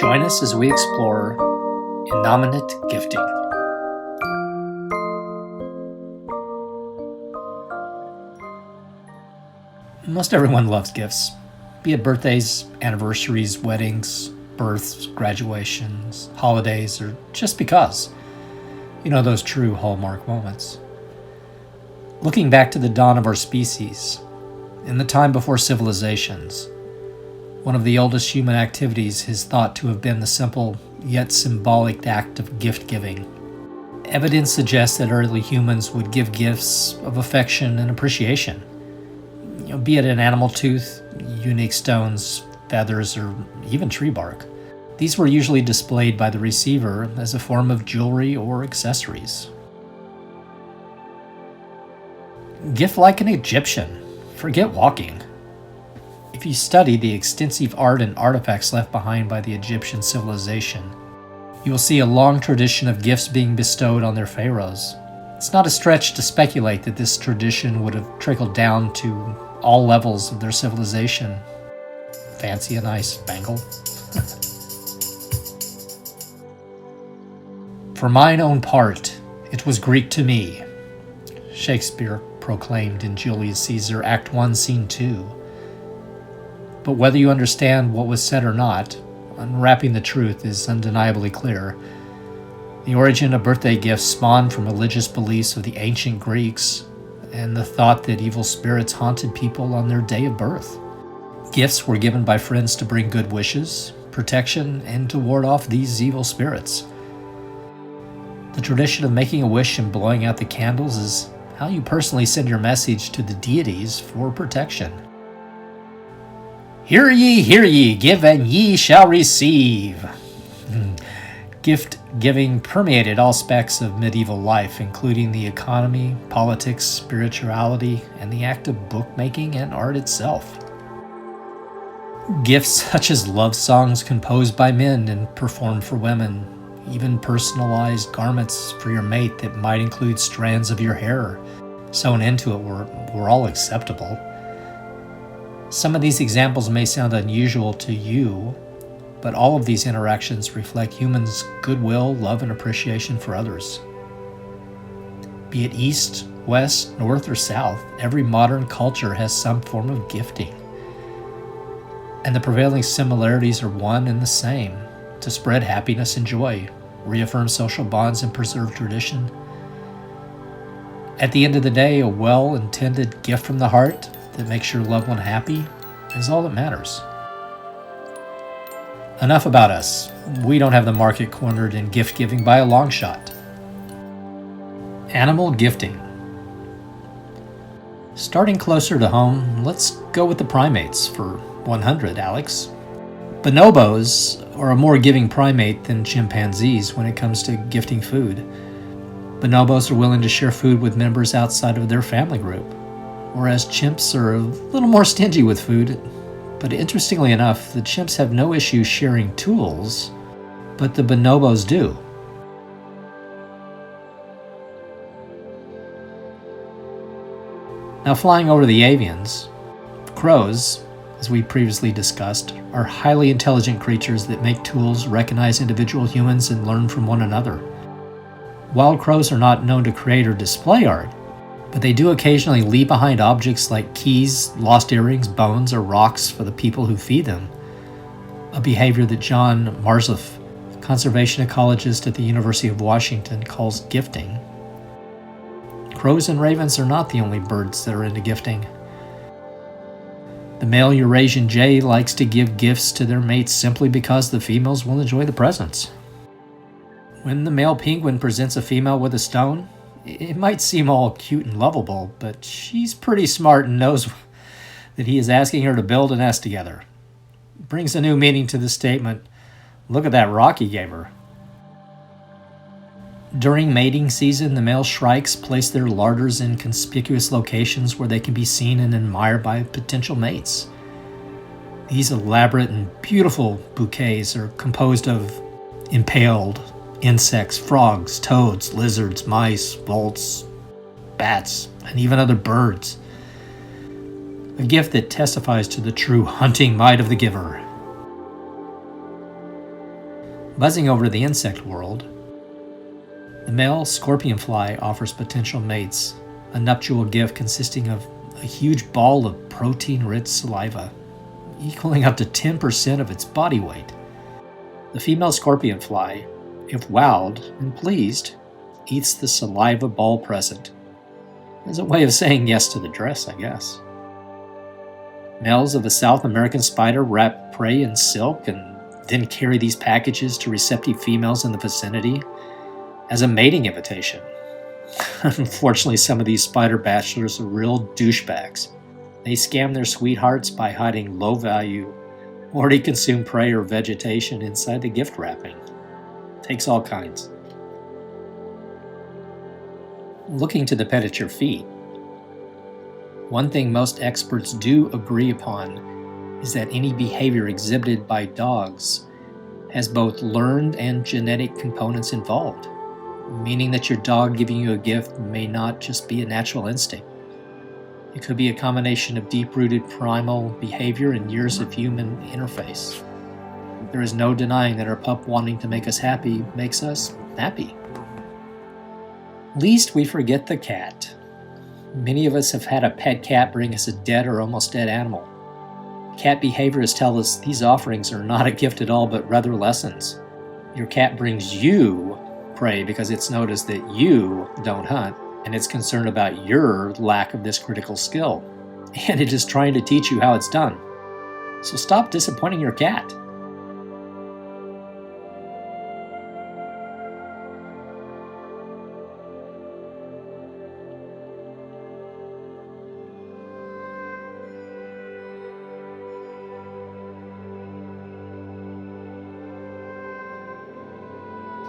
Join us as we explore innominate gifting. Most everyone loves gifts, be it birthdays, anniversaries, weddings, births, graduations, holidays, or just because. You know, those true hallmark moments. Looking back to the dawn of our species, in the time before civilizations, one of the oldest human activities is thought to have been the simple yet symbolic act of gift giving. Evidence suggests that early humans would give gifts of affection and appreciation. Be it an animal tooth, unique stones, feathers, or even tree bark. These were usually displayed by the receiver as a form of jewelry or accessories. Gift like an Egyptian. Forget walking. If you study the extensive art and artifacts left behind by the Egyptian civilization, you will see a long tradition of gifts being bestowed on their pharaohs. It's not a stretch to speculate that this tradition would have trickled down to all levels of their civilization. Fancy a nice bangle? For mine own part, it was Greek to me, Shakespeare proclaimed in Julius Caesar, Act 1, Scene 2. But whether you understand what was said or not, unwrapping the truth is undeniably clear. The origin of birthday gifts spawned from religious beliefs of the ancient Greeks and the thought that evil spirits haunted people on their day of birth. Gifts were given by friends to bring good wishes, protection, and to ward off these evil spirits. The tradition of making a wish and blowing out the candles is how you personally send your message to the deities for protection. Hear ye, give and ye shall receive. Gift giving permeated all aspects of medieval life, including the economy, politics, spirituality, and the act of bookmaking and art itself. Gifts such as love songs composed by men and performed for women, even personalized garments for your mate that might include strands of your hair sewn into it were all acceptable. Some of these examples may sound unusual to you, but all of these interactions reflect humans' goodwill, love, and appreciation for others. Be it east, west, north, or south, every modern culture has some form of gifting. And the prevailing similarities are one and the same: to spread happiness and joy, reaffirm social bonds, and preserve tradition. At the end of the day, a well-intended gift from the heart that makes your loved one happy is all that matters. Enough about us. We don't have the market cornered in gift giving by a long shot. Animal gifting. Starting closer to home, let's go with the primates for 100, Alex. Bonobos are a more giving primate than chimpanzees when it comes to gifting food. Bonobos are willing to share food with members outside of their family group, whereas chimps are a little more stingy with food. But interestingly enough, the chimps have no issue sharing tools, but the bonobos do. Now, flying over the avians, crows, as we previously discussed, are highly intelligent creatures that make tools, recognize individual humans, and learn from one another. Wild crows are not known to create or display art, but they do occasionally leave behind objects like keys, lost earrings, bones, or rocks for the people who feed them, a behavior that John Marzluff, conservation ecologist at the University of Washington, calls gifting. Crows and ravens are not the only birds that are into gifting. The male Eurasian jay likes to give gifts to their mates simply because the females will enjoy the presents. When the male penguin presents a female with a stone, it might seem all cute and lovable, but she's pretty smart and knows that he is asking her to build a nest together. Brings a new meaning to the statement, "Look at that rock he gave her." During mating season, the male shrikes place their larders in conspicuous locations where they can be seen and admired by potential mates. These elaborate and beautiful bouquets are composed of impaled insects, frogs, toads, lizards, mice, voles, bats, and even other birds. A gift that testifies to the true hunting might of the giver. Buzzing over the insect world, the male scorpion fly offers potential mates a nuptial gift consisting of a huge ball of protein-rich saliva, equaling up to 10% of its body weight. The female scorpion fly, if wowed and pleased, eats the saliva ball present, as a way of saying yes to the dress, I guess. Males of the South American spider wrap prey in silk and then carry these packages to receptive females in the vicinity as a mating invitation. Unfortunately, some of these spider bachelors are real douchebags. They scam their sweethearts by hiding low-value, already consumed prey or vegetation inside the gift wrapping. Takes all kinds. Looking to the pet at your feet, one thing most experts do agree upon is that any behavior exhibited by dogs has both learned and genetic components involved, meaning that your dog giving you a gift may not just be a natural instinct. It could be a combination of deep-rooted primal behavior and years of human interface. There is no denying that our pup wanting to make us happy makes us happy. Least we forget the cat. Many of us have had a pet cat bring us a dead or almost dead animal. Cat behaviorists tell us these offerings are not a gift at all, but rather lessons. Your cat brings you prey because it's noticed that you don't hunt, and it's concerned about your lack of this critical skill. And it is trying to teach you how it's done. So stop disappointing your cat.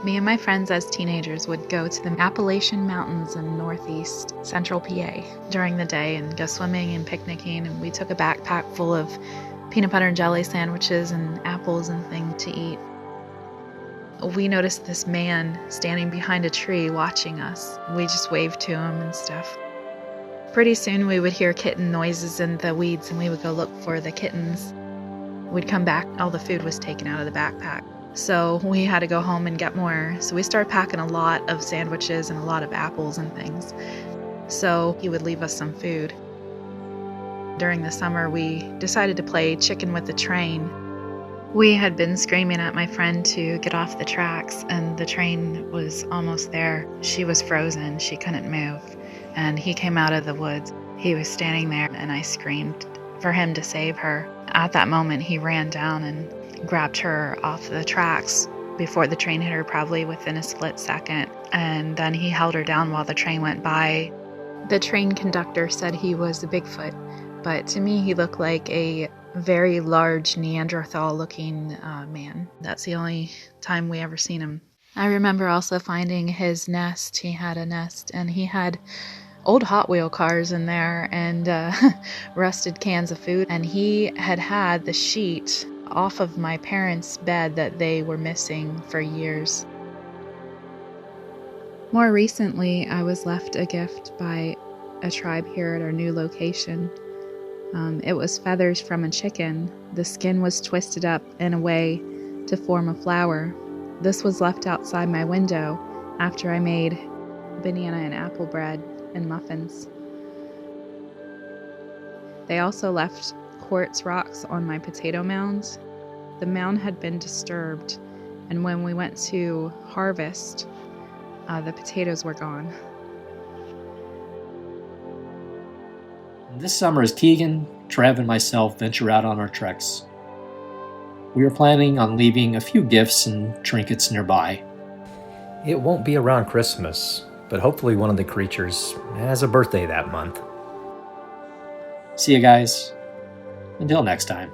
Me and my friends as teenagers would go to the Appalachian Mountains in northeast central PA during the day and go swimming and picnicking, and we took a backpack full of peanut butter and jelly sandwiches and apples and things to eat. We noticed this man standing behind a tree watching us. We just waved to him and stuff. Pretty soon we would hear kitten noises in the weeds, and we would go look for the kittens. We'd come back, all the food was taken out of the backpack. So we had to go home and get more. So we started packing a lot of sandwiches and a lot of apples and things. So he would leave us some food. During the summer, we decided to play chicken with the train. We had been screaming at my friend to get off the tracks, and the train was almost there. She was frozen, she couldn't move, and he came out of the woods. He was standing there, and I screamed for him to save her. At that moment, he ran down and grabbed her off the tracks before the train hit her, probably within a split second, and then he held her down while the train went by. The train conductor said he was a Bigfoot, but to me he looked like a very large Neanderthal-looking man. That's the only time we ever seen him. I remember also finding his nest. He had a nest, and he had old Hot Wheel cars in there and rusted cans of food, and he had the sheet off of my parents' bed that they were missing for years. More recently, I was left a gift by a tribe here at our new location. It was feathers from a chicken. The skin was twisted up in a way to form a flower. This was left outside my window after I made banana and apple bread and muffins. They also left quartz rocks on my potato mound. The mound had been disturbed, and when we went to harvest, the potatoes were gone. This summer, as Keegan, Trev, and myself venture out on our treks, we are planning on leaving a few gifts and trinkets nearby. It won't be around Christmas, but hopefully one of the creatures has a birthday that month. See you guys. Until next time.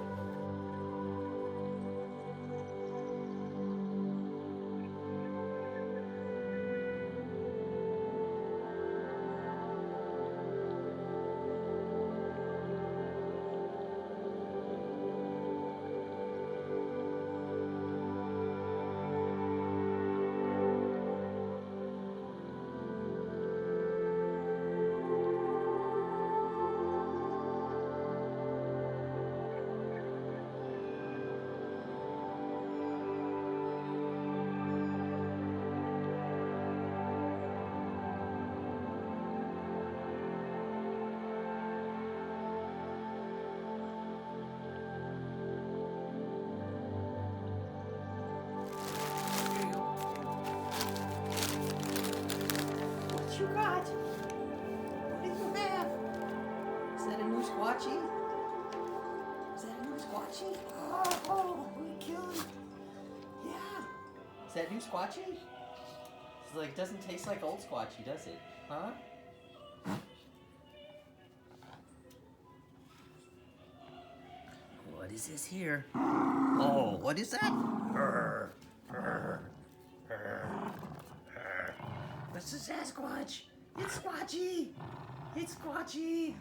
Squatchy? Oh, we killed him. Yeah. Is that new Squatchy? It's like, doesn't taste like old Squatchy, does it? Huh? What is this here? Oh, what is that? What's the Sasquatch? It's Squatchy! It's Squatchy!